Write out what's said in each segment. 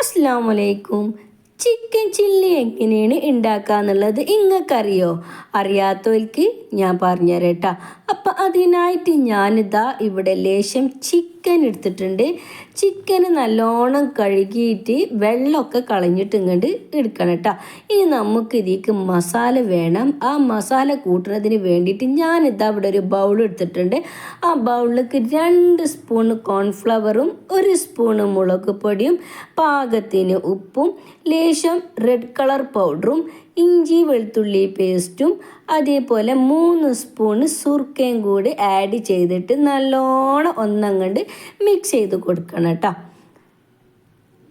അസ്സലാമലൈക്കും. Chicken chilli എങ്ങനെയാണ് ഉണ്ടാക്കുക എന്നുള്ളത് നിങ്ങൾക്കറിയോ? അറിയാത്തവർക്ക് ഞാൻ പറഞ്ഞുതരാം കേട്ടോ. അപ്പം അതിനായിട്ട് ഞാനിതാ ഇവിടെ ലേശം ചിക്കൻ എടുത്തിട്ടുണ്ട്. ചിക്കന് നല്ലോണം കഴുകിയിട്ട് വെള്ളമൊക്കെ കളഞ്ഞിട്ട് ഇങ്ങോട്ട് എടുക്കണം കേട്ടോ. ഇനി നമുക്ക് ഇതിലേക്ക് മസാല വേണം. ആ മസാല കൂട്ടുന്നതിന് വേണ്ടിയിട്ട് ഞാനിതാ ഇവിടെ ഒരു ബൗൾ എടുത്തിട്ടുണ്ട്. ആ ബൗളിലേക്ക് 2 സ്പൂൺ കോൺഫ്ലവറും 1 സ്പൂണ് മുളക് പൊടിയും പാകത്തിന് ഉപ്പും ലേശം റെഡ് കളർ പൗഡറും ഇഞ്ചി വെളുത്തുള്ളി പേസ്റ്റും അതേപോലെ 3 സ്പൂണ് സുർക്കയും കൂടി ആഡ് ചെയ്തിട്ട് നല്ലോണം ഒന്നങ്ങണ്ട് മിക്സ് ചെയ്ത് കൊടുക്കണം കേട്ടോ.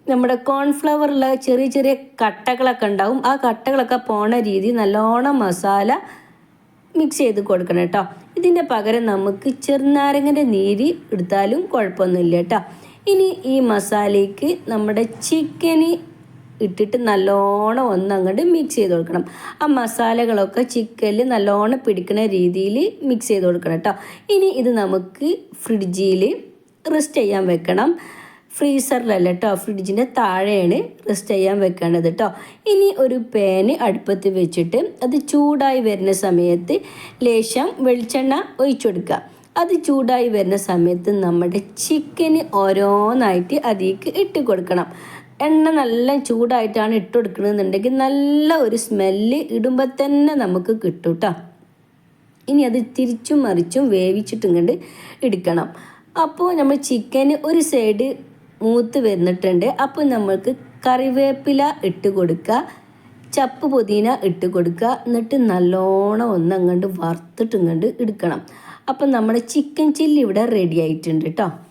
നമ്മുടെ കോൺഫ്ലവറിൽ ചെറിയ ചെറിയ കട്ടകളൊക്കെ ഉണ്ടാവും. ആ കട്ടകളൊക്കെ പോണ രീതി നല്ലോണം മസാല മിക്സ് ചെയ്ത് കൊടുക്കണം കേട്ടോ. ഇതിൻ്റെ പകരം നമുക്ക് ചെറുനാരങ്ങൻ്റെ നീര് എടുത്താലും കുഴപ്പമൊന്നുമില്ല കേട്ടോ. ഇനി ഈ മസാലയ്ക്ക് നമ്മുടെ ചിക്കന് ഇട്ടിട്ട് നല്ലോണം ഒന്നങ്ങോട്ട് മിക്സ് ചെയ്ത് കൊടുക്കണം. ആ മസാലകളൊക്കെ ചിക്കനിൽ നല്ലോണം പിടിക്കുന്ന രീതിയിൽ മിക്സ് ചെയ്ത് കൊടുക്കണം കേട്ടോ. ഇനി ഇത് നമുക്ക് ഫ്രിഡ്ജിൽ റെസ്റ്റ് ചെയ്യാൻ വെക്കണം. ഫ്രീസറിലല്ല കേട്ടോ, ഫ്രിഡ്ജിൻ്റെ താഴെയാണ് റെസ്റ്റ് ചെയ്യാൻ വെക്കേണ്ടത് കേട്ടോ. ഇനി ഒരു പാന് അടുപ്പത്ത് വെച്ചിട്ട് അത് ചൂടായി വരുന്ന സമയത്ത് ലേശം വെളിച്ചെണ്ണ ഒഴിച്ചു കൊടുക്കുക. അത് ചൂടായി വരുന്ന സമയത്ത് നമ്മുടെ ചിക്കന് ഓരോന്നായിട്ട് അതിലേക്ക് ഇട്ട് കൊടുക്കണം. എണ്ണ നല്ല ചൂടായിട്ടാണ് ഇട്ട് കൊടുക്കണമെന്നുണ്ടെങ്കിൽ നല്ല ഒരു സ്മെല്ല് ഇടുമ്പോൾ തന്നെ നമുക്ക് കിട്ടും കേട്ടോ. ഇനി അത് തിരിച്ചും മറിച്ചും വേവിച്ചിട്ടും കണ്ട് എടുക്കണം. അപ്പോൾ നമ്മൾ ചിക്കന് ഒരു സൈഡ് മൂത്ത് വരുന്നിട്ടുണ്ട്. അപ്പോൾ നമ്മൾക്ക് കറിവേപ്പില ഇട്ട് കൊടുക്കുക, ചപ്പ് പുതിന ഇട്ട് കൊടുക്കുക. എന്നിട്ട് നല്ലോണം ഒന്നങ്ങണ്ട് വറുത്തിട്ടും കണ്ട് എടുക്കണം. അപ്പം നമ്മുടെ ചിക്കൻ ചില്ലി ഇവിടെ റെഡി ആയിട്ടുണ്ട് കേട്ടോ.